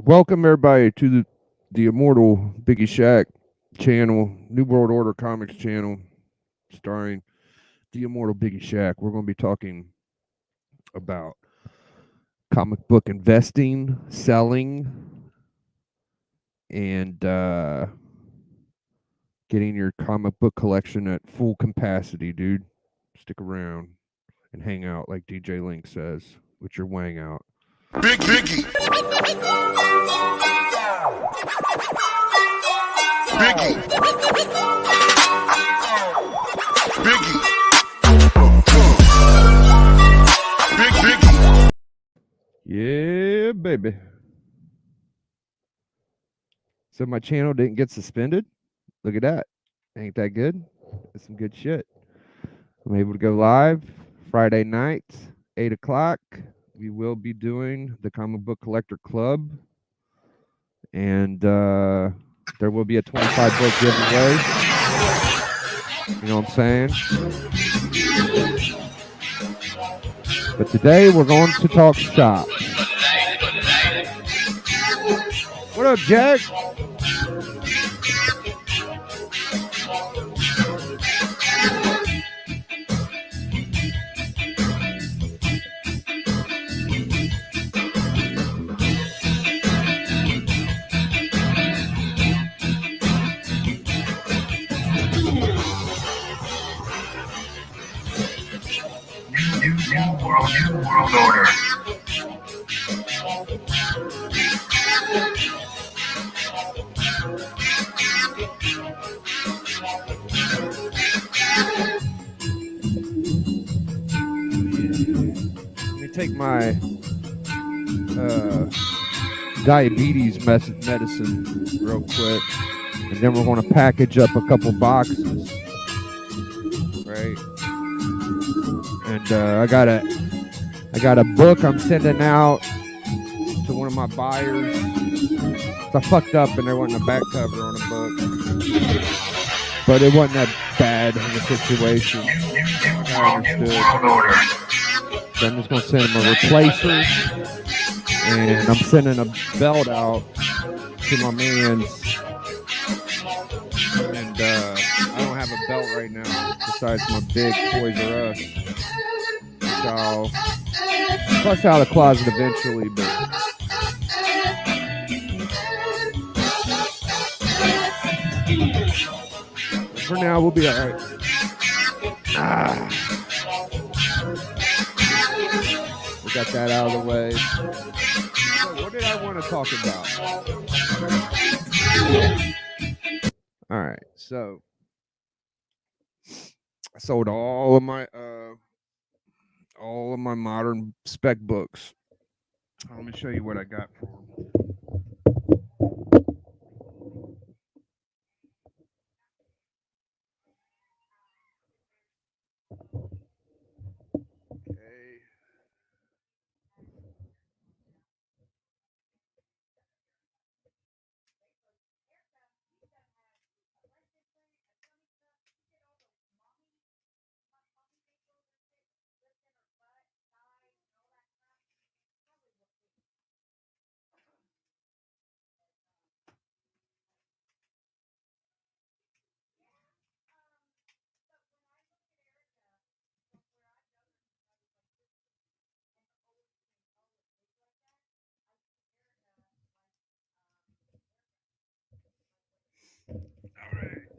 Welcome everybody to the immortal Biggie Shack channel, New World Order Comics channel, starring the immortal Biggie Shack. We're going to be talking about comic book investing, selling, and getting your comic book collection at full capacity, dude. Stick around and hang out, like DJ Link says, with your wang out. Biggie. Biggie. Biggie. Biggie. Yeah, baby. So my channel didn't get suspended. Look at that. Ain't that good? That's some good shit. I'm able to go live Friday night, 8 o'clock. We will be doing the Comic Book Collector Club. And there will be a 25 book giveaway. You know what I'm saying? But today we're going to talk shop. What up, Jack? New World Order. Let me take my diabetes medicine real quick, and then we're going to package up a couple boxes, right? And I got a book I'm sending out to one of my buyers. So I fucked up and there wasn't a back cover on the book, but it wasn't that bad of a situation. I understood. So I'm just going to send him a replacer, and I'm sending a belt out to my man's. And I don't have a belt right now besides my big Toys R Us. So I'll flush out of the closet eventually, but for now we'll be all right. We got that out of the way. So what did I want to talk about? All right, so I sold all of my modern spec books. Let me show you what I got for them. Okay.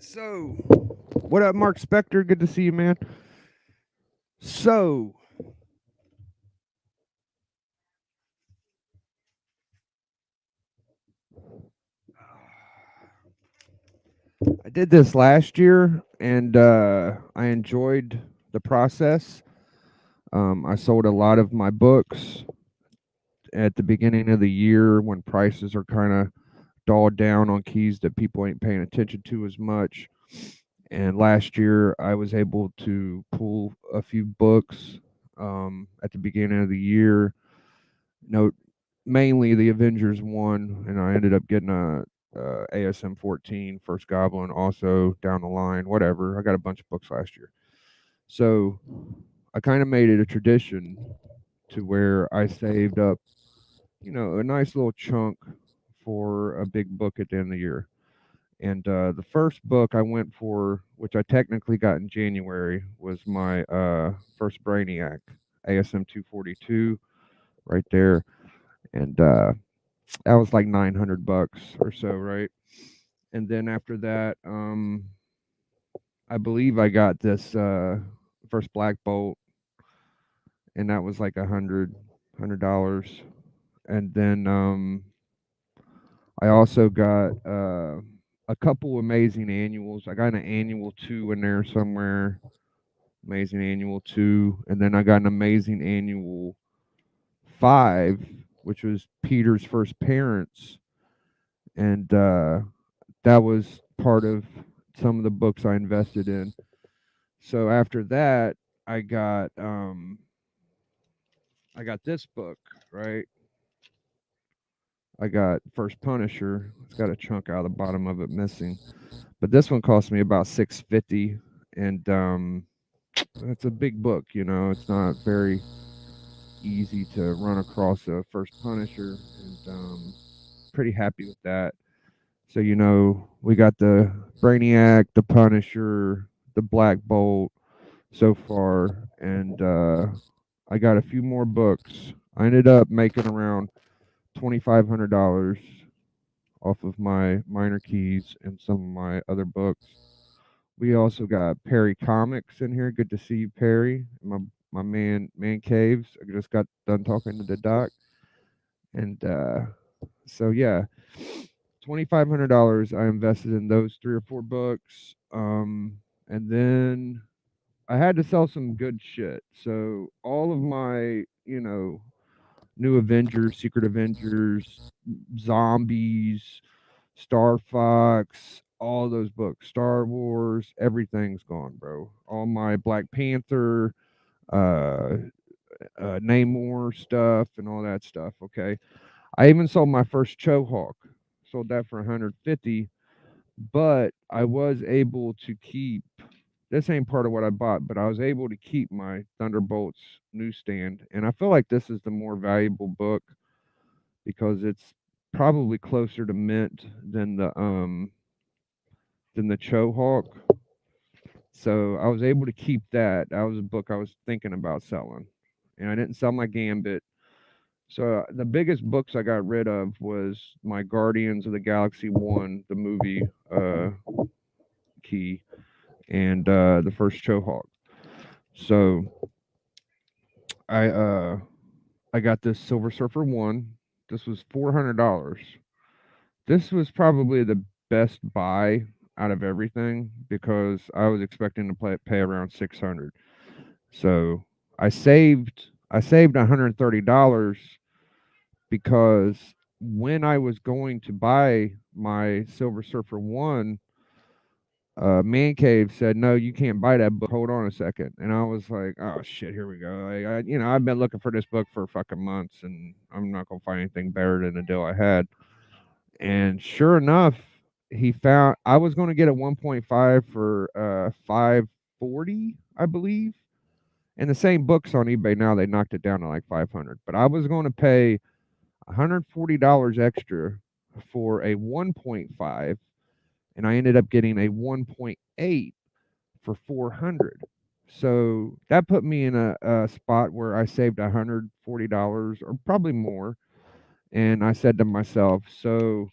So, what up, Mark Spector? Good to see you, man. So, I did this last year, and I enjoyed the process. I sold a lot of my books at the beginning of the year when prices are kind of dulled down on keys that people ain't paying attention to as much. And last year, I was able to pull a few books at the beginning of the year. No, mainly the Avengers one, and I ended up getting a ASM 14, First Goblin, also down the line, whatever. I got a bunch of books last year. So I kind of made it a tradition to where I saved up, a nice little chunk for a big book at the end of the year. And the first book I went for, which I technically got in January, was my first Brainiac, ASM 242, right there. And that was like $900 or so, right? And then after that, I believe I got this first Black Bolt, and that was like $100. And then I also got a couple amazing annuals. I got an annual 2 in there somewhere, amazing annual 2, and then I got an amazing annual 5, which was Peter's first parents, and that was part of some of the books I invested in. So after that, I got this book, right? I got First Punisher. It's got a chunk out of the bottom of it missing, but this one cost me about $650, and it's a big book. You know, it's not very easy to run across a First Punisher, and pretty happy with that. So you know, we got the Brainiac, the Punisher, the Black Bolt so far, and I got a few more books. I ended up making around $2,500 off of my minor keys and some of my other books. We also got Perry Comics in here. Good to see you, Perry. My man Caves. I just got done talking to the doc, and so yeah, $2,500. I invested in those 3 or 4 books, and then I had to sell some good shit. So all of my, New Avengers, Secret Avengers, Zombies, Star Fox, all those books, Star Wars, everything's gone, bro. All my Black Panther, uh, Namor stuff, and all that stuff. Okay, I even sold my first Chohawk. Sold that for 150, but I was able to keep. This ain't part of what I bought, but I was able to keep my Thunderbolts newsstand, and I feel like this is the more valuable book because it's probably closer to mint than the Chohawk. So I was able to keep that. That was a book I was thinking about selling, and I didn't sell my Gambit. So the biggest books I got rid of was my Guardians of the Galaxy 1, the movie key, and the first Chohawk. So I got this Silver Surfer 1. This was $400. This was probably the best buy out of everything because I was expecting to pay around 600. So I saved $130 because when I was going to buy my Silver Surfer 1, Man Cave said, "No, you can't buy that book. Hold on a second." And I was like, "Oh shit, here we go." I've been looking for this book for fucking months, and I'm not gonna find anything better than the deal I had. And sure enough, he found I was going to get a 1.5 for 540, I believe. And the same books on eBay now they knocked it down to like 500. But I was going to pay $140 extra for a 1.5, and I ended up getting a 1.8 for 400. So that put me in a spot where I saved $140 or probably more. And I said to myself, so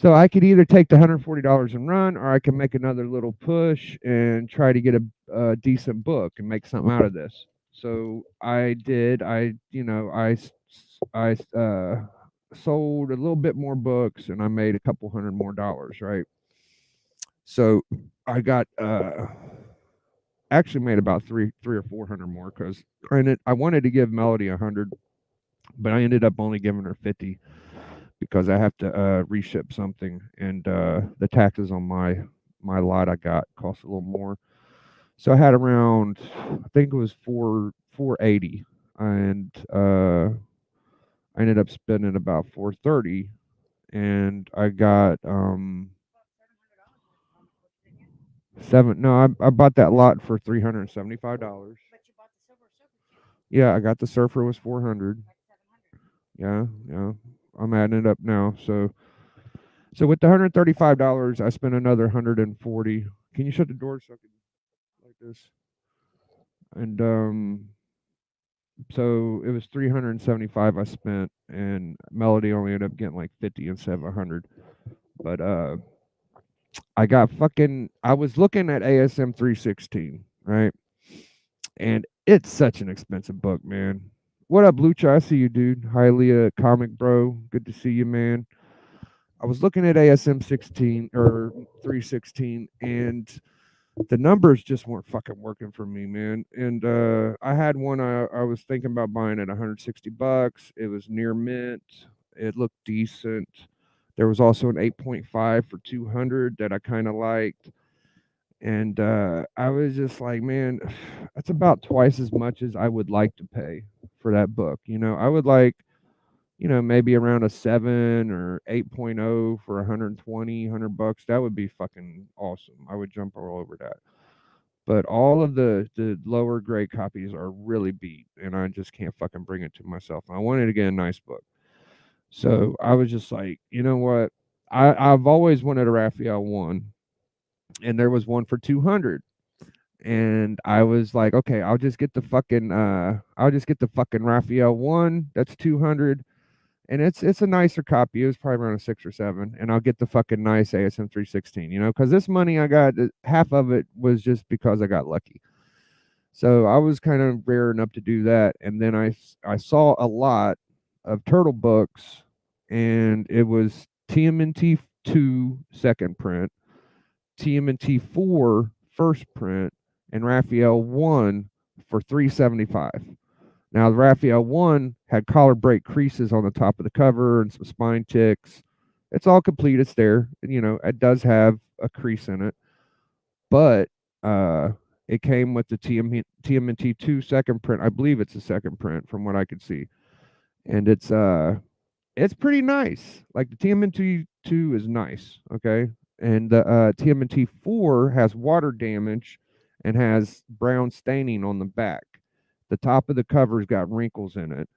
I could either take the $140 and run, or I can make another little push and try to get a decent book and make something out of this. So I did. I sold a little bit more books, and I made a couple hundred more dollars. Right. So I got actually made about three or 400 more because I wanted to give Melody 100, but I ended up only giving her 50. Because I have to reship something, and the taxes on my lot I got cost a little more. So I had around, I think it was 480, and I ended up spending about 430, and I got seven. No, I bought that lot for $375. Yeah, I got the Surfer was 400. Yeah, yeah. I'm adding it up now. So with the $135, I spent another 140. Can you shut the door so I can like this? And so it was 375 I spent, and Melody only ended up getting like 50 instead of 100. But I was looking at ASM 316, right? And it's such an expensive book, man. What up, Lucha? I see you, dude. Hi, Leah, comic bro. Good to see you, man. I was looking at ASM 16 or 316, and the numbers just weren't fucking working for me, man. And I had one I was thinking about buying at $160. It was near mint. It looked decent. There was also an 8.5 for 200 that I kind of liked. And I was just like, man, that's about twice as much as I would like to pay for that book. I would like, maybe around a 7 or 8.0 for 120, $100. That would be fucking awesome. I would jump all over that. But all of the lower grade copies are really beat, and I just can't fucking bring it to myself. I wanted to get a nice book. So I was just like, you know what? I've always wanted a Raphael one, and there was one for 200. And I was like, okay, I'll just get the fucking Raphael one. That's 200. And it's a nicer copy. It was probably around a 6 or 7, and I'll get the fucking nice ASM 316. Because this money I got, half of it was just because I got lucky. So I was kind of raring up to do that, and then I saw a lot of Turtle books, and it was TMNT 2 second print, TMNT 4 first print, and Raphael 1 for $375. Now, the Raphael 1 had collar break creases on the top of the cover and some spine ticks. It's all complete. It's there. It does have a crease in it. But it came with the TMNT 2 second print. I believe it's a second print from what I could see. And it's pretty nice. Like the TMNT 2 is nice, okay? And the TMNT 4 has water damage and has brown staining on the back. The top of the cover's got wrinkles in it,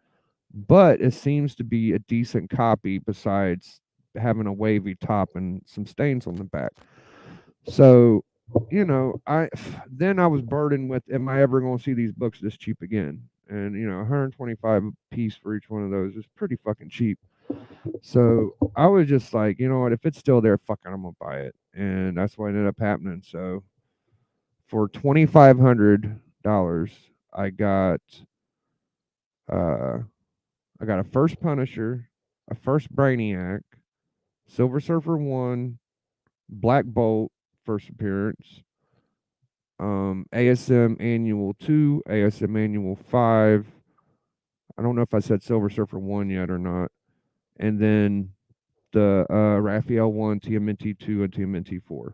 but it seems to be a decent copy besides having a wavy top and some stains on the back. So, I was burdened with, am I ever going to see these books this cheap again? And 125 a piece for each one of those is pretty fucking cheap. So I was just like, you know what, if it's still there, fucking, I'm gonna buy it, and that's what ended up happening. So for $2,500, I got a first Punisher, a first Brainiac, Silver Surfer 1, Black Bolt first appearance, ASM Annual 2, ASM Annual 5. I don't know if I said Silver Surfer 1 yet or not. And then the Raphael 1, TMNT 2, and TMNT 4.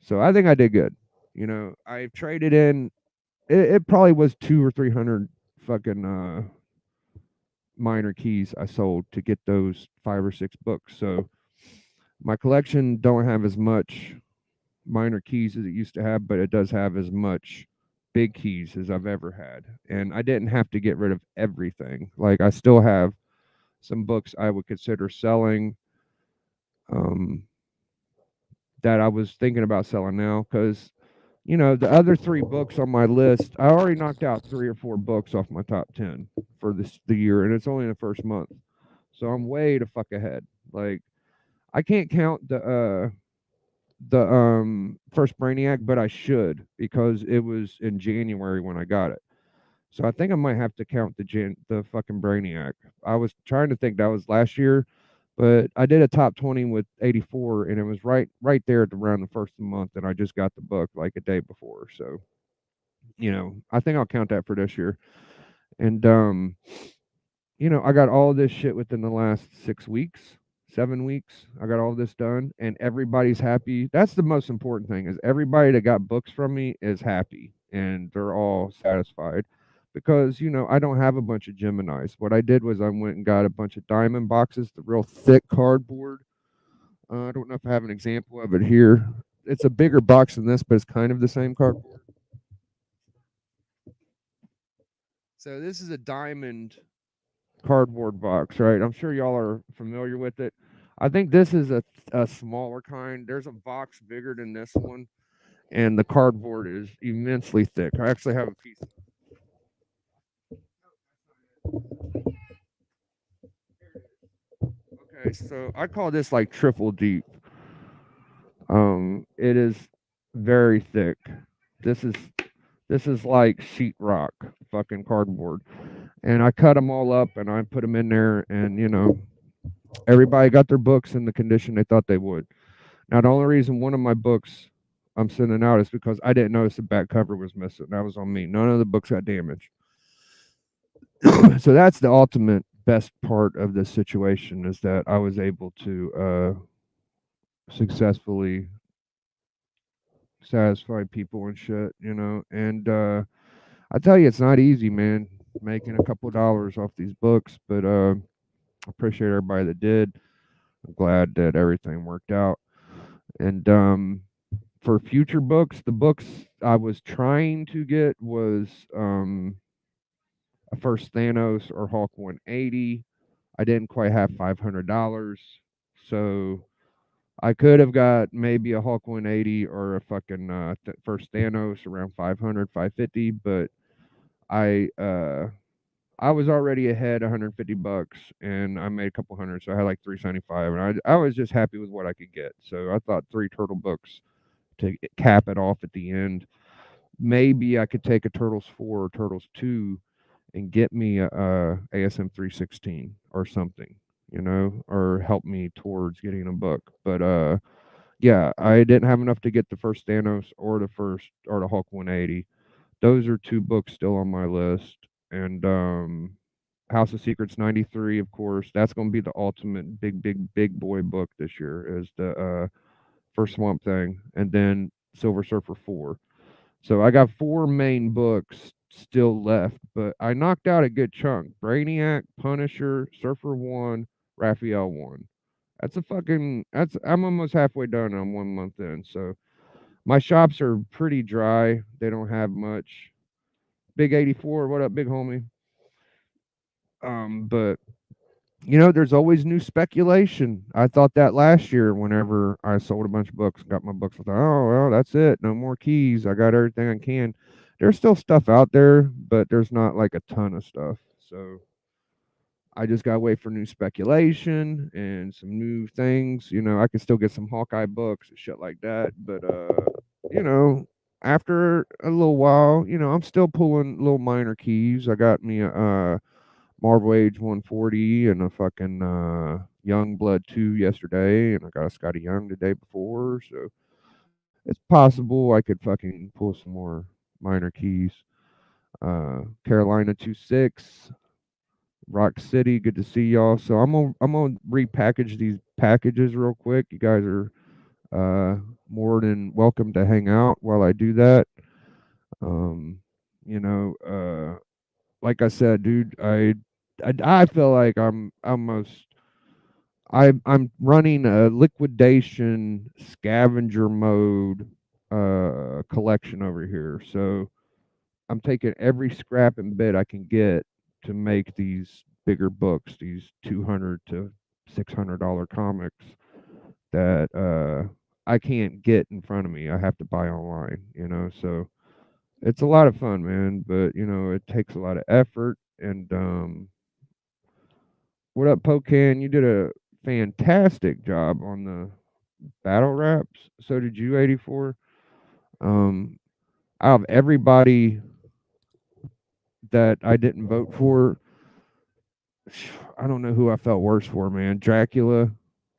So I think I did good. I traded in, it probably was 200 or 300 fucking minor keys I sold to get those 5 or 6 books. So my collection don't have as much minor keys as it used to have, but it does have as much big keys as I've ever had. And I didn't have to get rid of everything. Like I still have some books I would consider selling that I was thinking about selling now, because the other 3 books on my list, I already knocked out 3 or 4 books off my top 10 for the year, and it's only the first month. So I'm way the fuck ahead. Like I can't count the first Brainiac, but I should, because it was in January when I got it. So I think I might have to count the fucking Brainiac. I was trying to think that was last year, but I did a top 20 with 84, and it was right there at around the first of the month, and I just got the book like a day before. So, I think I'll count that for this year. And I got all this shit within the last 6 weeks, 7 weeks. I got all this done, and everybody's happy. That's the most important thing, is everybody that got books from me is happy, and they're all satisfied. Because, I don't have a bunch of Geminis. What I did was I went and got a bunch of diamond boxes, the real thick cardboard. I don't know if I have an example of it here. It's a bigger box than this, but it's kind of the same cardboard. So this is a diamond cardboard box, right? I'm sure y'all are familiar with it. I think this is a smaller kind. There's a box bigger than this one, and the cardboard is immensely thick. I actually have a piece. Okay, so I call this like triple deep. It is very thick. This is this is like sheetrock, fucking cardboard. And I cut them all up and I put them in there, and everybody got their books in the condition they thought they would. Now, the only reason one of my books I'm sending out is because I didn't notice the back cover was missing. That was on me. None of the books got damaged. So that's the ultimate best part of this situation, is that I was able to successfully satisfy people and shit. And I tell you, it's not easy, man, making a couple dollars off these books, but I appreciate everybody that did. I'm glad that everything worked out. And for future books, the books I was trying to get was a first Thanos or Hulk 180. I didn't quite have $500, so I could have got maybe a Hulk 180 or a fucking first Thanos around 500, 550, but I uh I was already ahead $150 and I made a couple hundred, so I had like 375, and I was just happy with what I could get. So I thought three turtle books to cap it off at the end. Maybe I could take a Turtles 4 or Turtles 2 and get me a ASM 316 or something, or help me towards getting a book. But yeah, I didn't have enough to get the first Thanos or the Hulk 180. Those are two books still on my list. And House of Secrets 93, of course. That's going to be the ultimate big boy book this year, is the first Swamp Thing, and then Silver Surfer 4. So I got four main books still left, but I knocked out a good chunk. Brainiac, Punisher, Surfer 1, Raphael 1. I'm almost halfway done. I'm 1 month in. So my shops are pretty dry. They don't have much. Big 84, what up, big homie? But there's always new speculation. I thought that last year whenever I sold a bunch of books, got my books. I thought, oh, well, that's it. No more keys. I got everything I can. There's still stuff out there, but there's not like a ton of stuff. So I just got to wait for new speculation and some new things. I can still get some Hawkeye books and shit like that. But, you know, after a little while, I'm still pulling little minor keys. I got me a Marvel Age 140 and a fucking Young Blood 2 yesterday, and I got a Scotty Young the day before, so it's possible I could fucking pull some more minor keys. Carolina 26, Rock City, good to see y'all. So I'm gonna repackage these packages real quick. You guys are more than welcome to hang out while I do that. Um, you know, like I said, dude, I feel like I'm almost I'm running a liquidation scavenger mode collection over here. So I'm taking every scrap and bit I can get to make these bigger books, these $200 to $600 comics that I can't get in front of me. I have to buy online. So it's a lot of fun, man, but it takes a lot of effort. And what up, Pocan? You did a fantastic job on the battle raps. So did you, 84. um Out of everybody that I didn't vote for, I don't know who I felt worse for, man. Dracula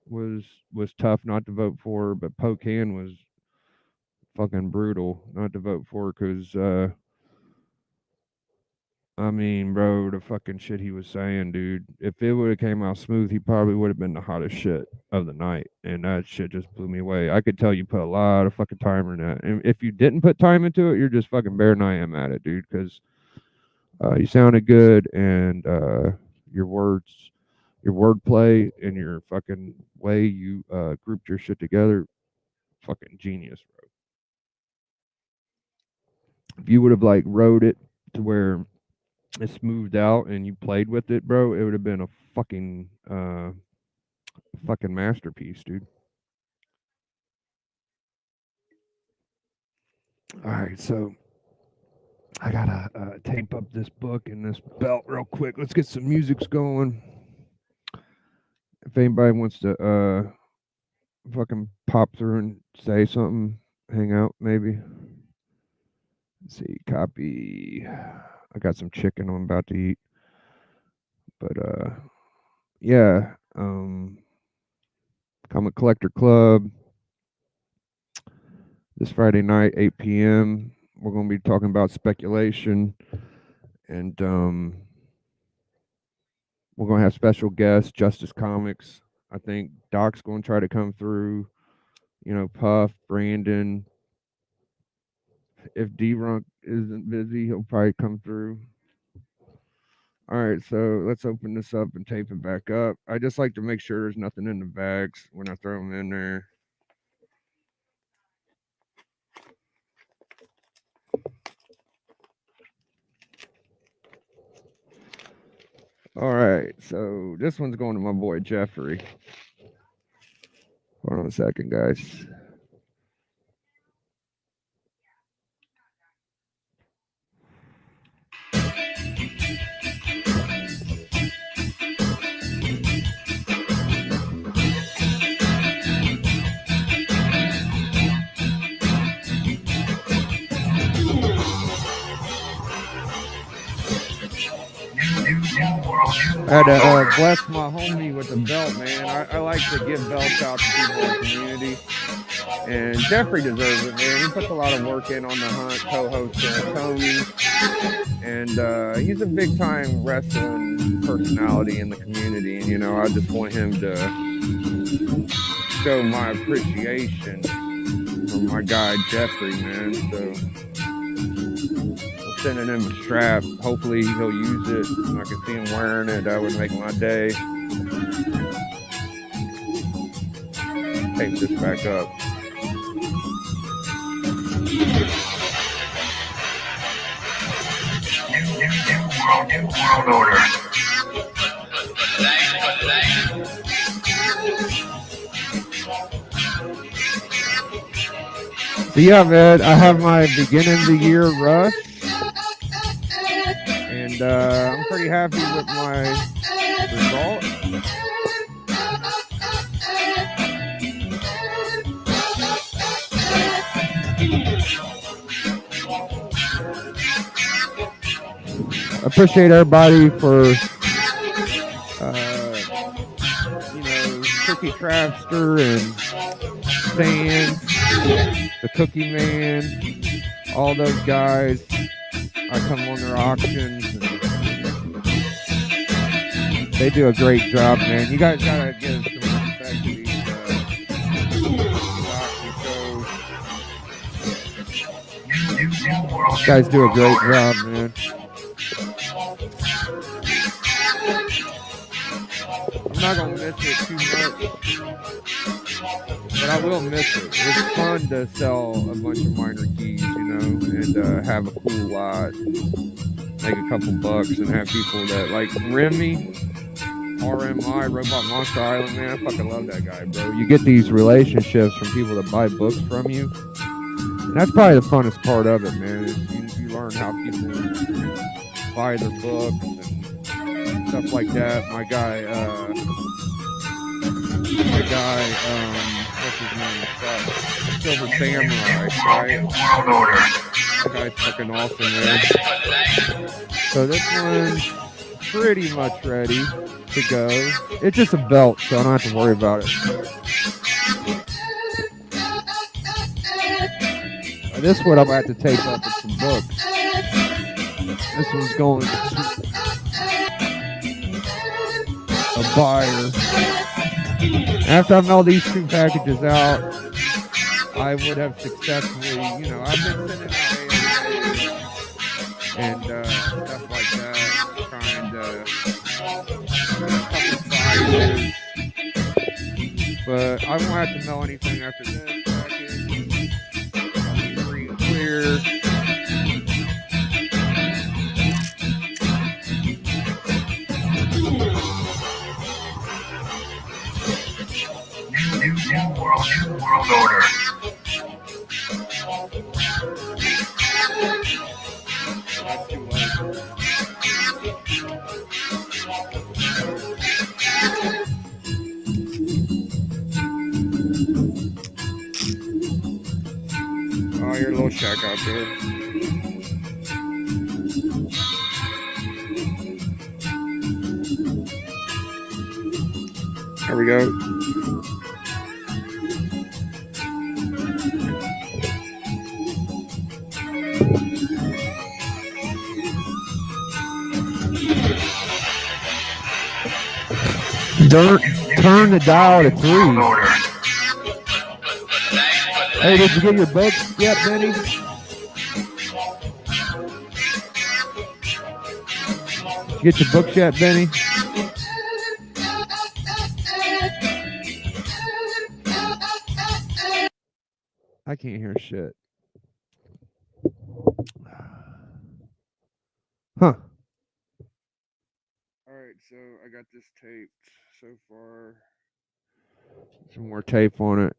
was was tough not to vote for, but Pocan was fucking brutal not to vote for, because I mean, bro, the fucking shit he was saying, dude. If it would have came out smooth, he probably would have been the hottest shit of the night. And that shit just blew me away. I could tell you put a lot of fucking time in that. And if you didn't put time into it, you're just fucking better than I am at it, dude. Because you sounded good, and your words, your wordplay, and your fucking way you grouped your shit together, fucking genius, bro. If you would have like wrote it to where it smoothed out and you played with it, bro, it would have been a fucking masterpiece, dude. All right, so I gotta tape up this book and this belt real quick. Let's get some musics going. If anybody wants to fucking pop through and say something, hang out maybe. Let's see, copy. I got some chicken I'm about to eat. But yeah, Comic Collector Club this Friday night, 8 p.m. We're going to be talking about speculation, and we're going to have special guests, Justice Comics. I think Doc's going to try to come through. You know, Puff, Brandon. If D-Runk isn't busy, he'll probably come through. All right, so let's open this up and tape it back up. I just like to make sure there's nothing in the bags when I throw them in there. All right, so this one's going to my boy Jeffrey. Hold on a second, guys. I had to bless my homie with a belt, man. I like to give belts out to people in the community. And Jeffrey deserves it, man. He puts a lot of work in on the hunt, co-host Tony. And he's a big-time wrestling personality in the community. And, you know, I just want him to show my appreciation for my guy Jeffrey, man. So sending him a strap. Hopefully he'll use it. I can see him wearing it. That would make my day. Tape this back up. New world order. So yeah, man, I have my beginning of the year rush. And I'm pretty happy with my result. I appreciate everybody for, you know, Tricky Trapster and Sands, the Cookie Man, all those guys. I come on their auctions and they do a great job, man. You guys gotta give some respect to these auction shows. You guys do a great job, man. I'm not gonna miss it too much, but I will miss it. It's fun to sell a bunch of minor keys, you know, and have a cool lot, make a couple bucks, and have people that like Remy, RMI, Robot Monster Island, man. I fucking love that guy, bro. You get these relationships from people that buy books from you, and that's probably the funnest part of it, man. Is you learn how people buy their books and stuff like that. My guy, what's his name? Silver Samurai, right? That guy's fucking awesome, man. So this one's pretty much ready to go. It's just a belt, so I don't have to worry about it. This one I'm about to tape up with some books. This one's going to a buyer. After I mail these two packages out, I would have successfully, you know, I've been sending out AMAs and stuff like that, trying to a couple sizes, but I won't have to mail anything after this package. I'll be free and clear. too late. Oh, your little shack out there. There we go. Turn the dial to 3. Loader. Hey, did you get your books yet, Benny? Did you get your books yet, Benny? I can't hear shit. Huh. Alright, so I got this taped so far. Some more tape on it.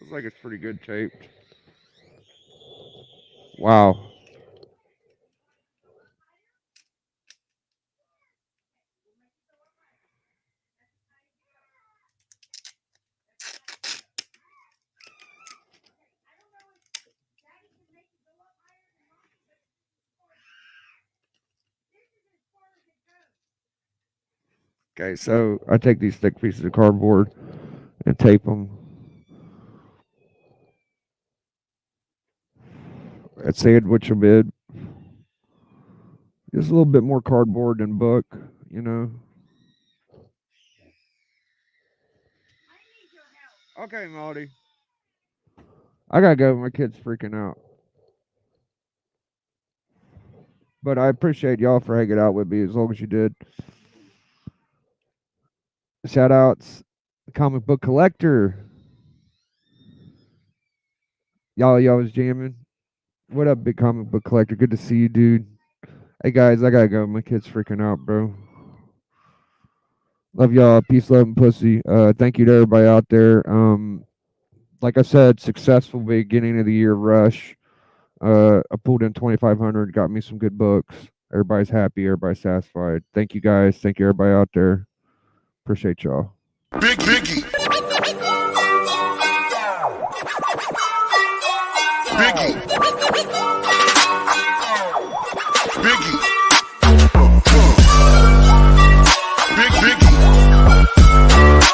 Looks like it's pretty good taped. Wow. Okay, so I take these thick pieces of cardboard and tape them. At Sandwich a bit. Just a little bit more cardboard than book, you know. Okay, Melody. I gotta go. My kid's freaking out. But I appreciate y'all for hanging out with me as long as you did. Shout outs, Comic Book Collector. Y'all was jamming. What up, Big Comic Book Collector? Good to see you, dude. Hey guys, I gotta go. My kid's freaking out, bro. Love y'all. Peace, love, and pussy. Thank you to everybody out there. Like I said, successful beginning of the year rush. I pulled in 2,500, got me some good books. Everybody's happy, everybody's satisfied. Thank you guys. Thank you everybody out there. Appreciate y'all. Biggie. Biggie.